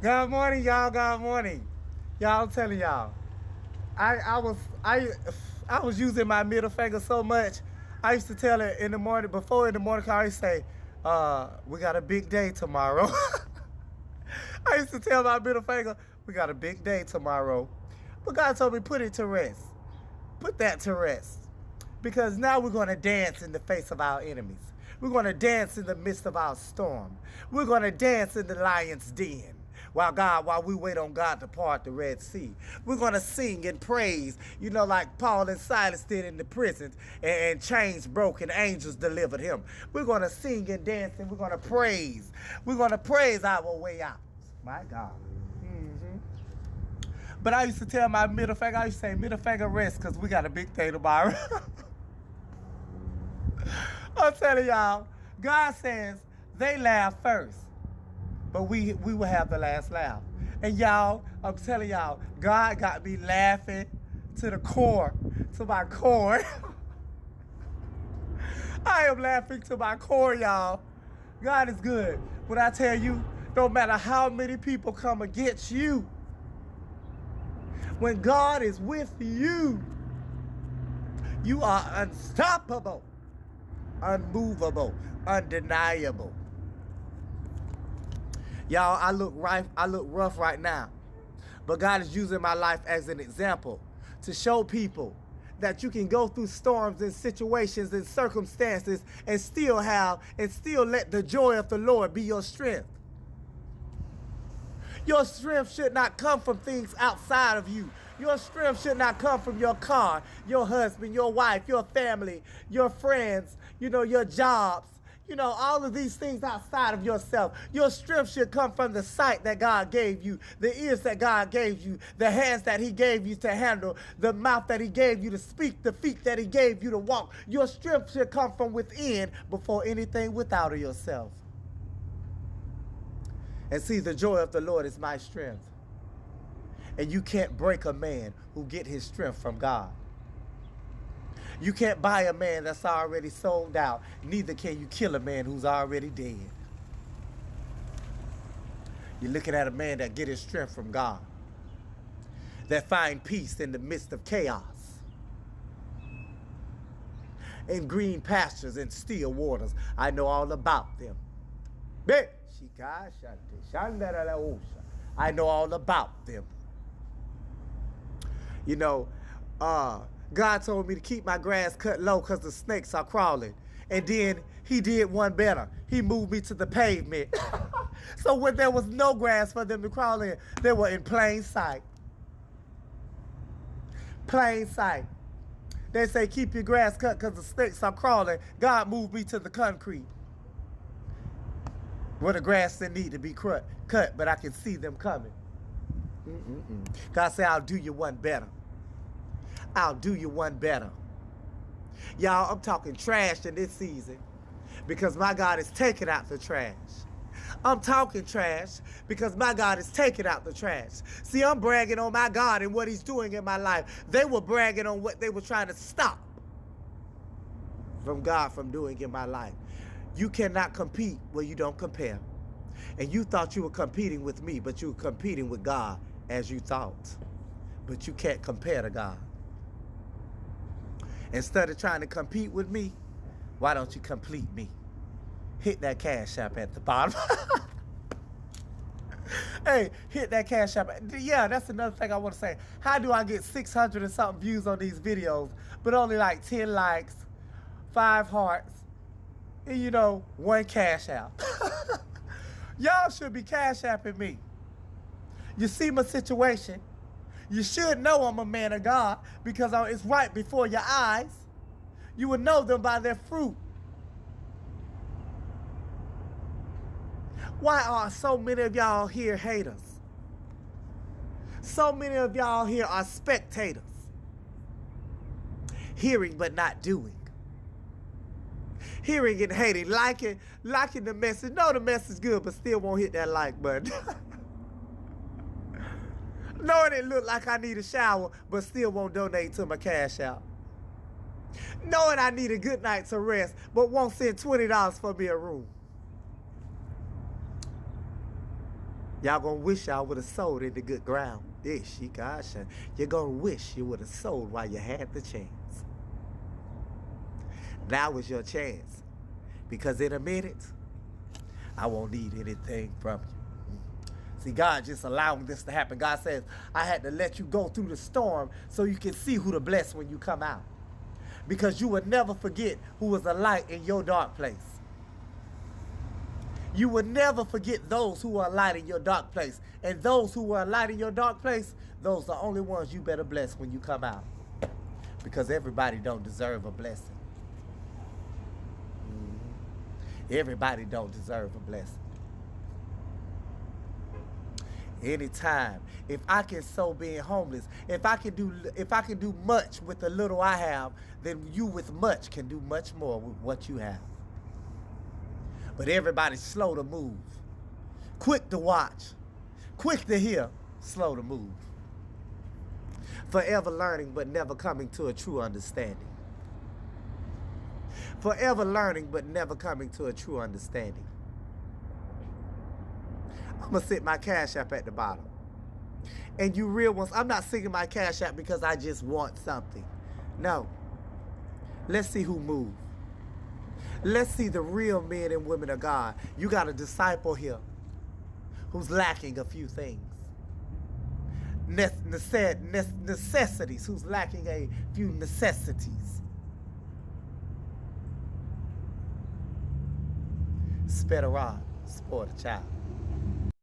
Good morning, y'all. Good morning. Y'all, I'm telling y'all. I was using my middle finger so much. I used to tell her in the morning, before in the morning call, I used to say, we got a big day tomorrow. I used to tell my middle finger, we got a big day tomorrow. But God told me, put it to rest. Put that to rest. Because now we're going to dance in the face of our enemies. We're going to dance in the midst of our storm. We're going to dance in the lion's den. While we wait on God to part the Red Sea. We're going to sing and praise, like Paul and Silas did in the prisons, and chains broke and angels delivered him. We're going to sing and dance, and we're going to praise. We're going to praise our way out. My God. But I used to tell my middle finger, I used to say, middle finger rest, because we got a big day tomorrow. I'm telling y'all, God says they laugh first, but we will have the last laugh. And y'all, I'm telling y'all, God got me laughing to the core, to my core. I am laughing to my core, y'all. God is good. When I tell you, no matter how many people come against you, when God is with you, you are unstoppable, unmovable, undeniable. Y'all, I look rough right now. But God is using my life as an example to show people that you can go through storms and situations and circumstances and still let the joy of the Lord be your strength. Your strength should not come from things outside of you. Your strength should not come from your car, your husband, your wife, your family, your friends, your jobs. All of these things outside of yourself. Your strength should come from the sight that God gave you, the ears that God gave you, the hands that He gave you to handle, the mouth that He gave you to speak, the feet that He gave you to walk. Your strength should come from within before anything without of yourself. And see, the joy of the Lord is my strength. And you can't break a man who get his strength from God. You can't buy a man that's already sold out. Neither can you kill a man who's already dead. You're looking at a man that get his strength from God. That find peace in the midst of chaos. In green pastures and still waters. I know all about them. I know all about them. God told me to keep my grass cut low because the snakes are crawling. And then He did one better. He moved me to the pavement. So when there was no grass for them to crawl in, they were in plain sight. Plain sight. They say keep your grass cut because the snakes are crawling. God moved me to the concrete, where the grass didn't need to be cut, but I can see them coming. God said, I'll do you one better. I'll do you one better. Y'all, I'm talking trash in this season because my God is taking out the trash. I'm talking trash because my God is taking out the trash. See, I'm bragging on my God and what He's doing in my life. They were bragging on what they were trying to stop from God from doing in my life. You cannot compete where you don't compare. And you thought you were competing with me, but you were competing with God as you thought. But you can't compare to God. Instead of trying to compete with me, why don't you complete me? Hit that Cash App at the bottom. Hey, hit that Cash App. Yeah, that's another thing I want to say. How do I get 600 and something views on these videos, but only like 10 likes, 5 hearts, and 1 Cash App? Y'all should be Cash Apping me. You see my situation. You should know I'm a man of God because it's right before your eyes. You will know them by their fruit. Why are so many of y'all here haters? So many of y'all here are spectators. Hearing but not doing. Hearing and hating, liking the message. Know the message is good, but still won't hit that like button. Knowing it look like I need a shower, but still won't donate to my Cash App. Knowing I need a good night to rest, but won't send $20 for me a room. Y'all gonna wish y'all would have sowed in the good ground. You're gonna wish you would have sowed while you had the chance. Now was your chance. Because in a minute, I won't need anything from you. See, God just allowing this to happen. God says, I had to let you go through the storm so you can see who to bless when you come out. Because you will never forget who was a light in your dark place. You will never forget those who are a light in your dark place. And those who are a light in your dark place, those are the only ones you better bless when you come out. Because everybody don't deserve a blessing. Everybody don't deserve a blessing. Anytime, if I can sow being homeless, if I can do much with the little I have, then you with much can do much more with what you have. But everybody's slow to move, quick to watch, quick to hear, slow to move. Forever learning but never coming to a true understanding. Forever learning but never coming to a true understanding. I'm going to sit my Cash App at the bottom. And you real ones, I'm not singing my Cash App because I just want something. No. Let's see who moves. Let's see the real men and women of God. You got a disciple here who's lacking a few things. Necessities, who's lacking a few necessities. Spare the rod, spoil the child.